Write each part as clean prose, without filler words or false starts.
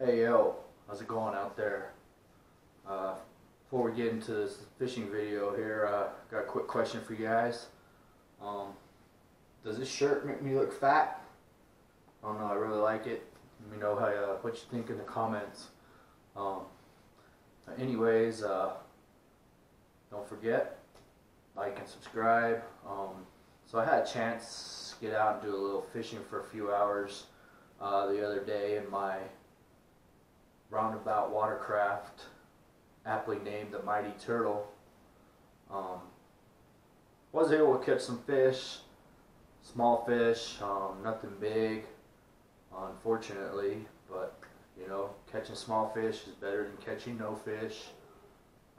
Hey yo, how's it going out there? Before we get into this fishing video here, got a quick question for you guys. Does this shirt make me look fat? I don't know, I really like it. Let me know what you think in the comments. Anyways, don't forget, like and subscribe. So I had a chance to get out and do a little fishing for a few hours the other day in my Roundabout Watercraft, aptly named the Mighty Turtle. Was able to catch some fish, small fish, nothing big, unfortunately, but you know, catching small fish is better than catching no fish.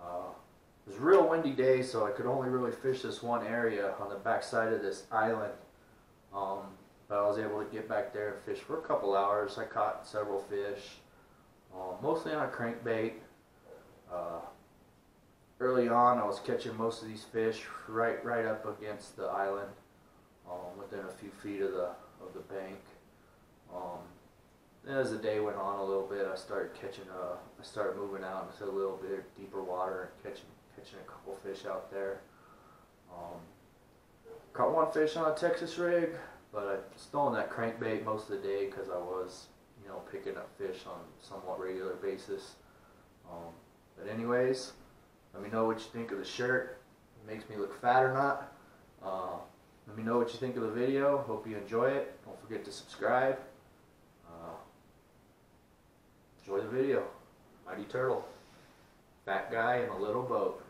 It was a real windy day, so I could only really fish this one area on the back side of this island. But I was able to get back there and fish for a couple hours. I caught several fish, mostly on a crankbait. Early on, I was catching most of these fish right up against the island, within a few feet of the bank. Then as the day went on a little bit, I started moving out into a little bit deeper water and catching a couple fish out there. Caught one fish on a Texas rig, but I stole that crankbait most of the day because I was, you know, picking up fish on a somewhat regular basis. But anyways, let me know what you think of the shirt. It makes me look fat or not. Let me know what you think of the video. Hope you enjoy it. Don't forget to subscribe. Enjoy the video. Mighty Turtle. Fat guy in a little boat.